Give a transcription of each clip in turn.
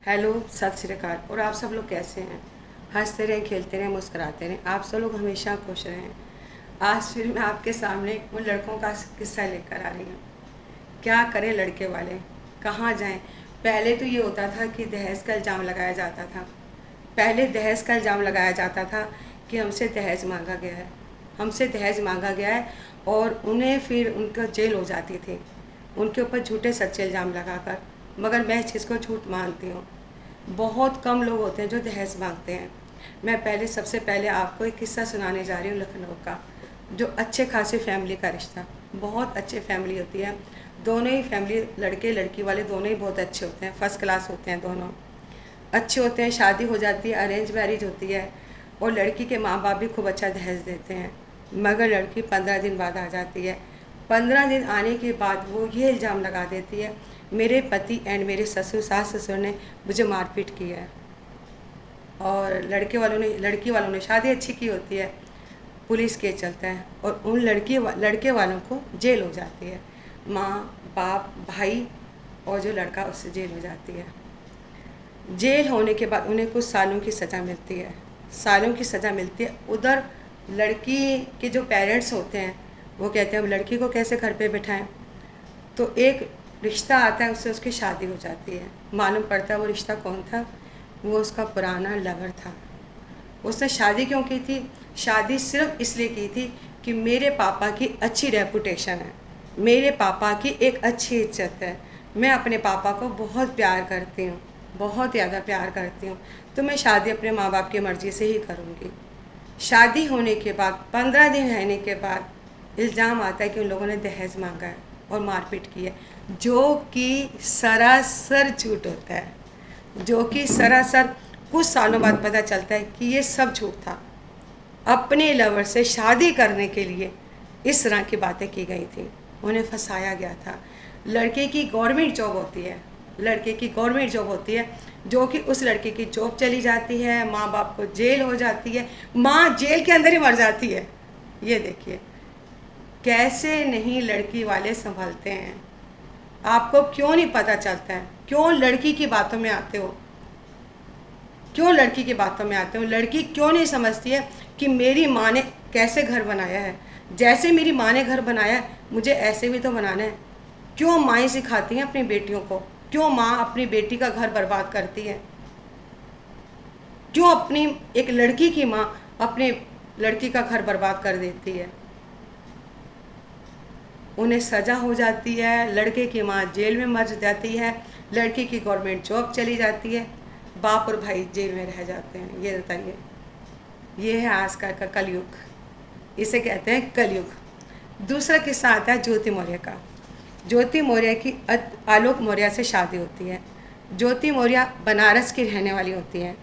Hello, सत श्री अकाल। और आप सब लोग कैसे हैं? हंसते रहें, खेलते रहें, मुस्कुराते रहें। आप सब लोग हमेशा खुश रहें। आज फिर मैं आपके सामने उन लड़कों का किस्सा लेकर आ रही हूँ। क्या करें लड़के वाले, कहाँ जाएं। पहले तो ये होता था कि दहेज का इल्ज़ाम लगाया जाता था। पहले दहेज का इल्ज़ाम लगाया जाता था कि हमसे दहेज मांगा गया है, हमसे दहेज मांगा गया है। और उन्हें फिर उनका जेल हो जाती थी, उनके ऊपर झूठे सच्चे इल्ज़ाम लगाकर। मगर मैं इस चीज़ को झूठ मानती हूँ। बहुत कम लोग होते हैं जो दहेज मांगते हैं। मैं सबसे पहले आपको एक किस्सा सुनाने जा रही हूँ लखनऊ का, जो अच्छे खासे फैमिली का रिश्ता। बहुत अच्छी फैमिली होती है, दोनों ही फैमिली, लड़के लड़की वाले दोनों ही बहुत अच्छे होते हैं, फर्स्ट क्लास होते हैं, दोनों अच्छे होते हैं। शादी हो जाती है, अरेंज मैरिज होती है, और लड़की के माँ बाप भी खूब अच्छा दहेज देते हैं। मगर लड़की 15 दिन बाद आ जाती है। 15 दिन आने के बाद वो ये इल्ज़ाम लगा देती है, मेरे पति एंड मेरे ससुर, सास ससुर ने मुझे मारपीट की है। और लड़की वालों ने शादी अच्छी की होती है, पुलिस केस चलता है और उन लड़के वालों को जेल हो जाती है। माँ बाप भाई और जो लड़का, उससे जेल हो जाती है। जेल होने के बाद उन्हें कुछ सालों की सज़ा मिलती है, सालों की सज़ा मिलती है। उधर लड़की के जो पेरेंट्स होते हैं वो कहते हैं अब लड़की को कैसे घर पे बिठाएं। तो एक रिश्ता आता है, उससे उसकी शादी हो जाती है। मालूम पड़ता है वो रिश्ता कौन था, वो उसका पुराना लवर था। उसने शादी क्यों की थी? शादी सिर्फ इसलिए की थी कि मेरे पापा की अच्छी रेपुटेशन है, मेरे पापा की एक अच्छी इज्जत है, मैं अपने पापा को बहुत प्यार करती हूँ, बहुत ज़्यादा प्यार करती हूँ, तो मैं शादी अपने माँ बाप की मर्ज़ी से ही करूँगी। शादी होने के बाद 15 दिन रहने के बाद इल्ज़ाम आता है कि उन लोगों ने दहेज मांगा है और मारपीट की है, जो कि सरासर झूठ होता है, जो कि सरासर। कुछ सालों बाद पता चलता है कि ये सब झूठ था। अपने लवर से शादी करने के लिए इस तरह की बातें की गई थी, उन्हें फंसाया गया था। लड़के की गवर्नमेंट जॉब होती है, लड़के की गवर्नमेंट जॉब होती है, जो कि उस लड़के की जॉब चली जाती है, माँ बाप को जेल हो जाती है, माँ जेल के अंदर ही मर जाती है। ये देखिए कैसे नहीं लड़की वाले संभलते हैं। आपको क्यों नहीं पता चलता है? क्यों लड़की की बातों में आते हो? क्यों लड़की की बातों में आते हो? लड़की क्यों नहीं समझती है कि मेरी माँ ने कैसे घर बनाया है, जैसे मेरी माँ ने घर बनाया है मुझे ऐसे भी तो बनाना है। क्यों माएँ सिखाती हैं अपनी बेटियों को? क्यों माँ अपनी बेटी का घर बर्बाद करती है? क्यों अपनी एक लड़की की माँ अपने लड़की का घर बर्बाद कर देती है? उन्हें सज़ा हो जाती है, लड़के की माँ जेल में मर जाती है, लड़की की गवर्नमेंट जॉब चली जाती है, बाप और भाई जेल में रह जाते हैं। ये बताइए, ये है आजकल का कलयुग, इसे कहते हैं कलयुग। दूसरा किस्सा आता है ज्योति मौर्य का। ज्योति मौर्य की आलोक मौर्य से शादी होती है। ज्योति मौर्य बनारस की रहने वाली होती हैं,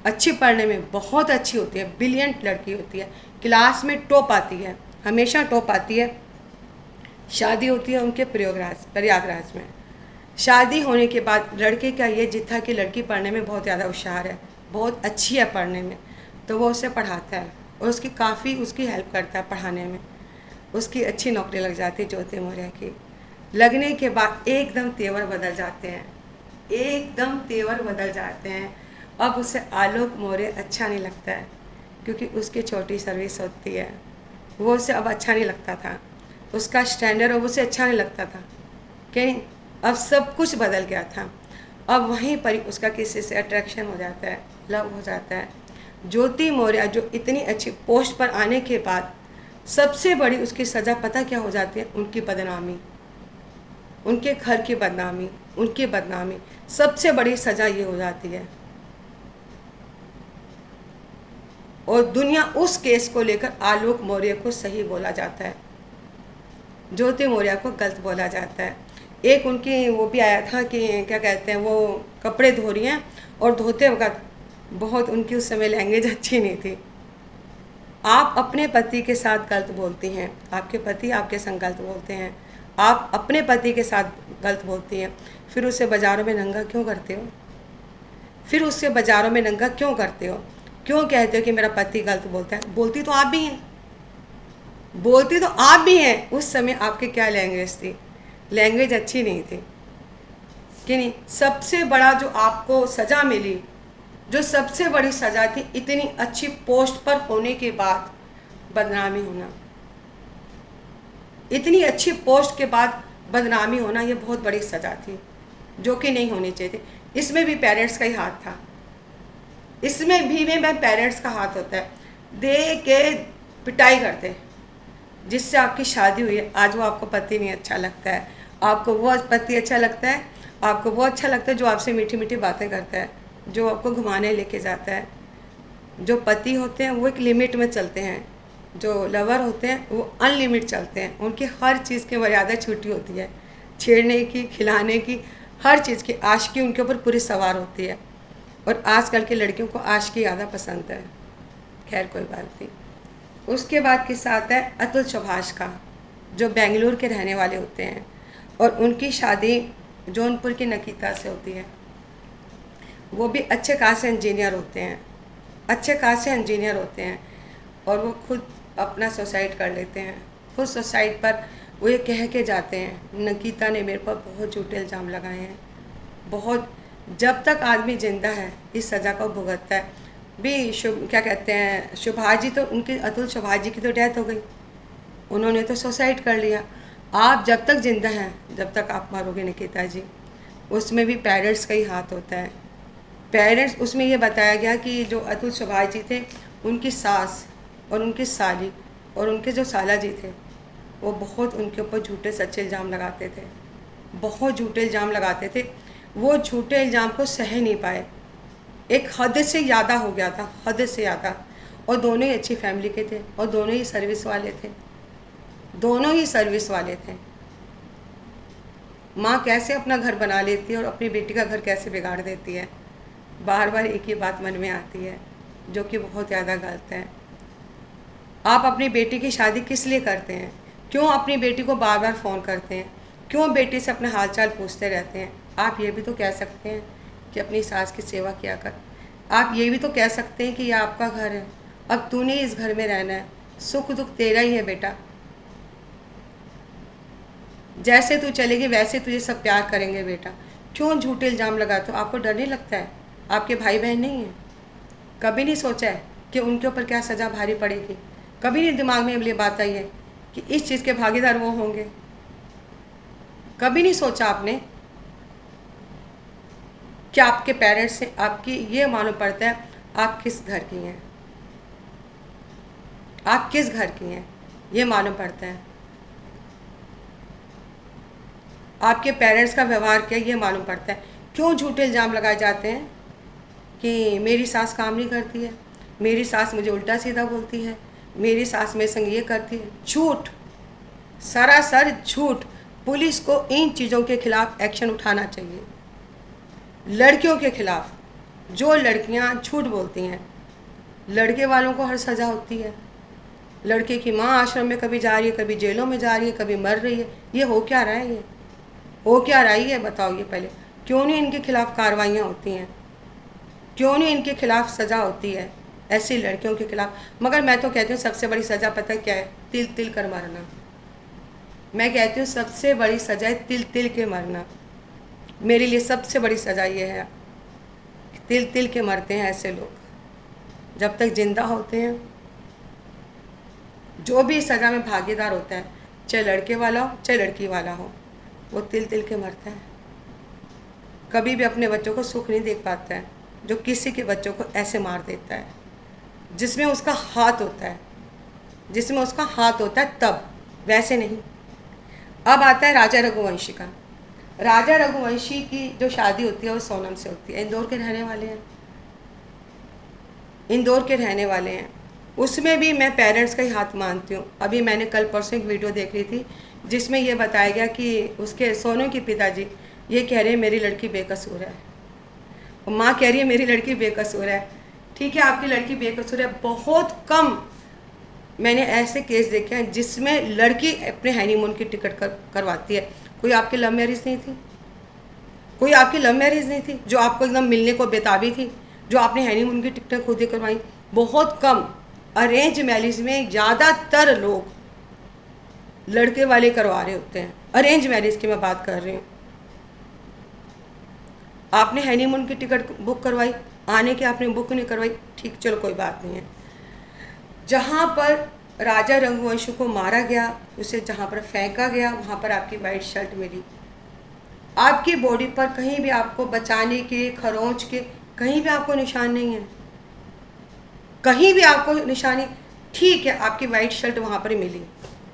अच्छी पढ़ने में बहुत अच्छी होती है, ब्रिलियंट लड़की होती है, क्लास में टॉप आती है, हमेशा टॉप आती है। शादी होती है उनके प्रयागराज में। शादी होने के बाद लड़के का ये जिद था कि लड़की पढ़ने में बहुत ज़्यादा होशियार है, बहुत अच्छी है पढ़ने में, तो वो उसे पढ़ाता है और उसकी हेल्प करता है पढ़ाने में। उसकी अच्छी नौकरी लग जाती है ज्योति मौर्य की। लगने के बाद एकदम तेवर बदल जाते हैं, एकदम तेवर बदल जाते हैं। अब उसे आलोक मौर्य अच्छा नहीं लगता है, क्योंकि उसकी छोटी सर्विस होती है, वो उसे अब अच्छा नहीं लगता था, उसका स्टैंडर्ड अब उसे अच्छा नहीं लगता था कि नहीं। अब सब कुछ बदल गया था। अब वहीं पर उसका किसी से अट्रैक्शन हो जाता है, लव हो जाता है। ज्योति मौर्य जो इतनी अच्छी पोस्ट पर आने के बाद सबसे बड़ी उसकी सज़ा पता क्या हो जाती है? उनकी बदनामी, उनके घर की बदनामी, उनकी बदनामी। सबसे बड़ी सज़ा ये हो जाती है। और दुनिया उस केस को लेकर आलोक मौर्य को सही बोला जाता है, ज्योति मौर्य को गलत बोला जाता है। एक उनकी वो भी आया था कि क्या कहते हैं, वो कपड़े धो रही हैं और धोते वक्त बहुत उनकी उस समय लैंग्वेज अच्छी नहीं थी। आप अपने पति के साथ गलत बोलती हैं, आपके पति आपके संग गलत बोलते हैं, आप अपने पति के साथ गलत बोलती हैं, फिर उसे बाज़ारों में नंगा क्यों करते हो? फिर उससे बाज़ारों में नंगा क्यों करते हो? क्यों कहते हो कि मेरा पति गलत बोलता है? बोलती तो आप भी हैं, बोलती तो आप भी हैं। उस समय आपकी क्या लैंग्वेज थी? लैंग्वेज अच्छी नहीं थी। कि नहीं। सबसे बड़ा जो आपको सज़ा मिली, जो सबसे बड़ी सज़ा थी, इतनी अच्छी पोस्ट पर होने के बाद बदनामी होना। इतनी अच्छी पोस्ट के बाद बदनामी होना, ये बहुत बड़ी सज़ा थी जो कि नहीं होनी चाहिए थी। इसमें भी पेरेंट्स का ही हाथ था, इसमें भी में पेरेंट्स का हाथ होता है। दे के पिटाई करते, जिससे आपकी शादी हुई है, आज वो आपको पति नहीं अच्छा लगता है, आपको वो पति अच्छा लगता है, आपको वो अच्छा लगता है जो आपसे मीठी मीठी बातें करता है, जो आपको घुमाने लेके जाता है। जो पति होते हैं वो एक लिमिट में चलते हैं, जो लवर होते हैं वो अनलिमिट चलते हैं। उनकी हर चीज़ की मर्यादा छूटी होती है, छेड़ने की, खिलाने की, हर चीज़ की आशिकी उनके ऊपर पूरी सवार होती है। और आजकल की लड़कियों को आशिकी ज़्यादा पसंद है। खैर कोई बात नहीं। उसके बाद किस्सा आता है अतुल सुभाष का, जो बेंगलुरु के रहने वाले होते हैं और उनकी शादी जौनपुर की नकीता से होती है। वो भी अच्छे खासे इंजीनियर होते हैं, अच्छे खासे इंजीनियर होते हैं, और वो खुद अपना सुसाइड कर लेते हैं। खुद सुसाइड पर वो ये कह के जाते हैं, नकीता ने मेरे पर बहुत झूठे इल्ज़ाम लगाए हैं, बहुत। जब तक आदमी जिंदा है इस सज़ा को भुगतता है। भी क्या कहते हैं, सुभाष जी तो, उनकी अतुल सुभाष जी की तो डेथ हो गई, उन्होंने तो सुसाइड कर लिया। आप जब तक जिंदा हैं, जब तक आप मारोगे निकिता जी, उसमें भी पेरेंट्स का ही हाथ होता है। पेरेंट्स, उसमें ये बताया गया कि जो अतुल सुभाष जी थे, उनकी सास और उनकी साली और उनके जो साला जी थे, वो बहुत उनके ऊपर झूठे सच्चे इल्ज़ाम लगाते थे, बहुत झूठे इल्ज़ाम लगाते थे। वो झूठे इल्ज़ाम को सह नहीं पाए, एक हद से ज़्यादा हो गया था, हद से ज़्यादा। और दोनों ही अच्छी फैमिली के थे और दोनों ही सर्विस वाले थे, दोनों ही सर्विस वाले थे। माँ कैसे अपना घर बना लेती है और अपनी बेटी का घर कैसे बिगाड़ देती है, बार बार एक ही बात मन में आती है, जो कि बहुत ज़्यादा गलत है। आप अपनी बेटी की शादी किस लिए करते हैं? क्यों अपनी बेटी को बार बार फ़ोन करते हैं? क्यों बेटी से अपना हालचाल पूछते रहते हैं? आप ये भी तो कह सकते हैं कि अपनी सास की सेवा किया कर। आप ये भी तो कह सकते हैं कि यह आपका घर है, अब तूने इस घर में रहना है, सुख दुख तेरा ही है बेटा, जैसे तू चलेगी वैसे तुझे सब प्यार करेंगे बेटा। क्यों झूठे इल्ज़ाम लगाते हो? आपको डर नहीं लगता है? आपके भाई बहन नहीं हैं? कभी नहीं सोचा है कि उनके ऊपर क्या सज़ा भारी पड़ेगी? कभी नहीं दिमाग में ये बात आई है कि इस चीज़ के भागीदार वो होंगे? कभी नहीं सोचा आपने कि आपके पेरेंट्स से आपकी ये मालूम पड़ता है आप किस घर की हैं, आप किस घर की हैं, ये मालूम पड़ता है। आपके पेरेंट्स का व्यवहार क्या, ये मालूम पड़ता है। क्यों झूठे इल्ज़ाम लगाए जाते हैं कि मेरी सास काम नहीं करती है, मेरी सास मुझे उल्टा सीधा बोलती है, मेरी सास मेरे संग ये करती है। झूठ, सरासर झूठ। पुलिस को इन चीज़ों के खिलाफ एक्शन उठाना चाहिए। लड़कियों के खिलाफ, जो लड़कियां झूठ बोलती हैं, लड़के वालों को हर सज़ा होती है। लड़के की माँ आश्रम में कभी जा रही है, कभी जेलों में जा रही है, कभी मर रही है। ये हो क्या रहा है? ये हो क्या रही है बताओ? ये पहले क्यों नहीं इनके खिलाफ कार्रवाइयाँ होती हैं? क्यों नहीं इनके खिलाफ सज़ा होती है ऐसी लड़कियों के खिलाफ? मगर मैं तो कहती हूँ सबसे बड़ी सज़ा पता क्या है? तिल तिल कर मरना। मैं कहती हूँ सबसे बड़ी सज़ा है तिल तिल के मरना। मेरे लिए सबसे बड़ी सज़ा ये है, तिल तिल के मरते हैं ऐसे लोग जब तक जिंदा होते हैं। जो भी सज़ा में भागीदार होता है, चाहे लड़के वाला हो चाहे लड़की वाला हो, वो तिल तिल के मरता है। कभी भी अपने बच्चों को सुख नहीं देख पाता है जो किसी के बच्चों को ऐसे मार देता है, जिसमें उसका हाथ होता है, जिसमें उसका हाथ होता है, तब, वैसे नहीं। अब आता है राजा रघुवंशी का। राजा रघुवंशी की जो शादी होती है वो सोनम से होती है। इंदौर के रहने वाले हैं, इंदौर के रहने वाले हैं। उसमें भी मैं पेरेंट्स का ही हाथ मानती हूँ। अभी मैंने कल परसों एक वीडियो देख रही थी जिसमें यह बताया गया कि उसके सोनू के पिताजी ये कह रहे हैं मेरी लड़की बेकसूर है, और माँ कह रही है मेरी लड़की बेकसूर है। ठीक है, आपकी लड़की बेकसूर है। बहुत कम मैंने ऐसे केस देखे हैं जिसमें लड़की अपने हनीमून की टिकट करवाती है। कोई आपकी लव मैरिज नहीं थी? कोई आपकी लव मैरिज नहीं थी जो आपको एकदम मिलने को बेताबी थी, जो आपने हनीमून की टिकटें खुद ही करवाई? बहुत कम। अरेंज मैरिज में ज़्यादातर लोग लड़के वाले करवा रहे होते हैं। अरेंज मैरिज की मैं बात कर रही हूँ। आपने हनीमून की टिकट बुक करवाई, आने की आपने बुक नहीं करवाई, ठीक, चलो कोई बात नहीं है। जहाँ पर राजा रघुवंश को मारा गया, उसे जहाँ पर फेंका गया, वहाँ पर आपकी वाइट शर्ट मिली। आपकी बॉडी पर कहीं भी आपको बचाने के, खरोंच के, कहीं भी आपको निशान नहीं है, कहीं भी आपको निशानी, ठीक है, आपकी वाइट शर्ट वहाँ पर मिली,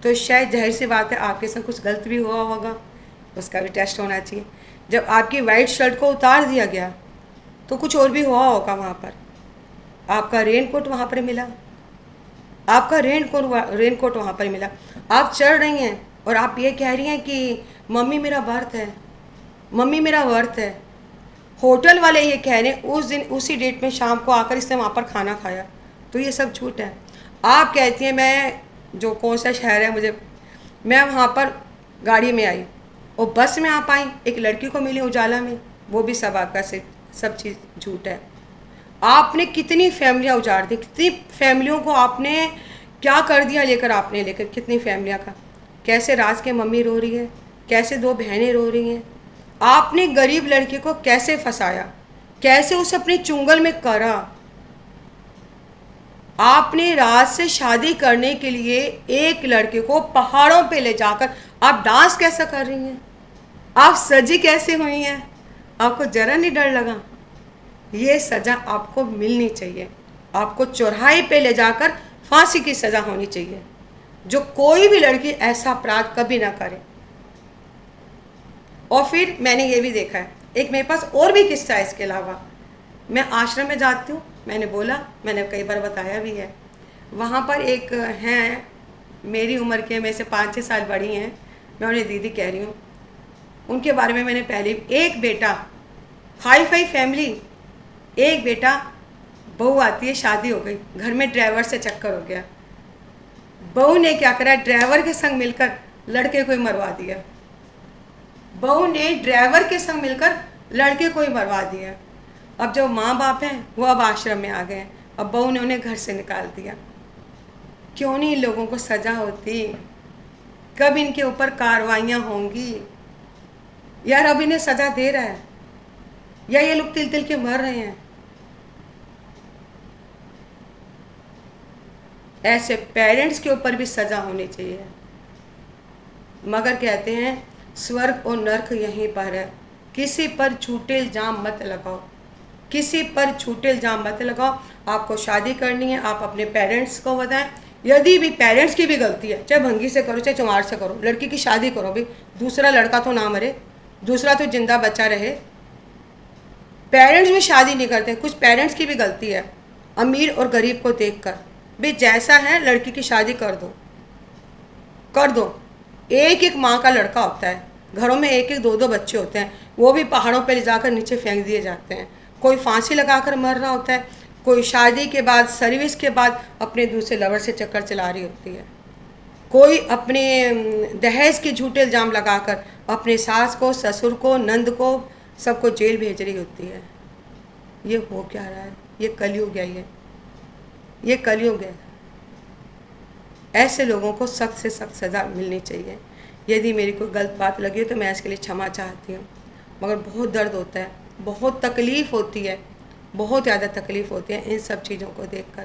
तो शायद जाहिर सी बात है आपके संग कुछ गलत भी हुआ होगा, उसका भी टेस्ट होना चाहिए। जब आपकी वाइट शर्ट को उतार दिया गया तो कुछ और भी हुआ होगा वहाँ पर। आपका रेनकोट वहाँ पर मिला, आपका रेनकोट वहाँ पर मिला। आप चढ़ रही हैं और आप ये कह रही हैं कि मम्मी मेरा बर्थ है, मम्मी मेरा वर्थ है। होटल वाले ये कह रहे हैं उस दिन उसी डेट में शाम को आकर इसने वहाँ पर खाना खाया, तो ये सब झूठ है। आप कहती हैं मैं जो कौन सा शहर है मुझे, मैं वहाँ पर गाड़ी में आई और बस में आप आई, एक लड़की को मिली उजाला में, वो भी सब आपका से सब चीज़ झूठ है। आपने कितनी फैमिलियाँ उजाड़ दी, कितनी फैमिलियों को आपने क्या कर दिया लेकर, आपने लेकर कितनी फैमिलियाँ का, कैसे राज के मम्मी रो रही है, कैसे 2 बहनें रो रही हैं। आपने गरीब लड़के को कैसे फंसाया, कैसे उसे अपने चुंगल में करा। आपने राज से शादी करने के लिए एक लड़के को पहाड़ों पे ले जाकर आप डांस कैसा कर रही हैं, आप सजी कैसे हुई हैं, आपको जरा नहीं डर लगा? ये सज़ा आपको मिलनी चाहिए, आपको चौराहे पे ले जाकर फांसी की सज़ा होनी चाहिए, जो कोई भी लड़की ऐसा अपराध कभी ना करे। और फिर मैंने ये भी देखा है, एक मेरे पास और भी किस्सा है इसके अलावा। मैं आश्रम में जाती हूँ, मैंने बोला, मैंने कई बार बताया भी है, वहाँ पर एक हैं मेरी उम्र के, मेरे से 5-6 साल बड़ी हैं, मैं उन्हें दीदी कह रही हूँ। उनके बारे में मैंने पहले, एक बेटा, हाई फाई फैमिली, एक बेटा, बहू आती है, शादी हो गई, घर में ड्राइवर से चक्कर हो गया, बहू ने क्या करा, ड्राइवर के संग मिलकर लड़के को ही मरवा दिया। बहू ने ड्राइवर के संग मिलकर लड़के को ही मरवा दिया। अब जो माँ बाप हैं वो अब आश्रम में आ गए हैं, अब बहू ने उन्हें घर से निकाल दिया। क्यों नहीं इन लोगों को सज़ा होती? कब इनके ऊपर कार्रवाइयाँ होंगी? यार अब इन्हें सज़ा दे रहा है या ये लोग तिल तिल के मर रहे हैं? ऐसे पेरेंट्स के ऊपर भी सज़ा होनी चाहिए। मगर कहते हैं स्वर्ग और नर्क यहीं पर है, किसी पर झूठे इल्ज़ाम मत लगाओ, किसी पर झूठे इल्ज़ाम मत लगाओ। आपको शादी करनी है, आप अपने पेरेंट्स को बताएं। यदि भी पेरेंट्स की भी गलती है, चाहे भंगी से करो चाहे चमार से करो, लड़की की शादी करो भी, दूसरा लड़का तो ना मरे, दूसरा तो जिंदा बचा रहे। पेरेंट्स भी शादी नहीं करते, कुछ पेरेंट्स की भी गलती है, अमीर और गरीब को देखकर भी जैसा है लड़की की शादी कर दो, कर दो। एक एक माँ का लड़का होता है, घरों में एक एक 2-2 बच्चे होते हैं, वो भी पहाड़ों पर ले जाकर नीचे फेंक दिए जाते हैं। कोई फांसी लगाकर मर रहा होता है, कोई शादी के बाद, सर्विस के बाद अपने दूसरे लवर से चक्कर चला रही होती है, कोई अपने दहेज के झूठे इल्ज़ाम लगाकर अपने सास को, ससुर को, नंद को, सबको जेल भेज रही होती है। ये हो क्या रहा है? ये कलयुग है, ये कलयुग है। ऐसे लोगों को सख्त से सख्त सज़ा मिलनी चाहिए। यदि मेरी कोई गलत बात लगी हो तो मैं इसके लिए क्षमा चाहती हूँ, मगर बहुत दर्द होता है, बहुत तकलीफ़ होती है, बहुत ज़्यादा तकलीफ़ होती है इन सब चीज़ों को देखकर।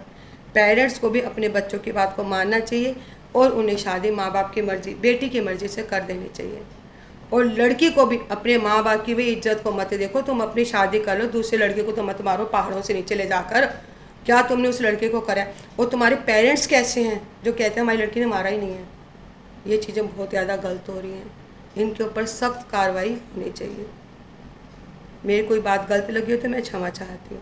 पेरेंट्स को भी अपने बच्चों की बात को मानना चाहिए और उन्हें शादी माँ बाप की मर्ज़ी, बेटी की मर्ज़ी से कर देनी चाहिए। और लड़की को भी अपने माँ बाप की भी इज्जत को मत देखो, तुम अपनी शादी कर लो, दूसरे लड़के को तो मत मारो पहाड़ों से नीचे ले जाकर, क्या तुमने उस लड़के को करा। और तुम्हारे पेरेंट्स कैसे हैं जो कहते हैं हमारी लड़की ने मारा ही नहीं है। ये चीज़ें बहुत ज़्यादा गलत हो रही हैं, इनके ऊपर सख्त कार्रवाई होनी चाहिए। मेरी कोई बात गलत लगी हो तो मैं क्षमा चाहती हूँ।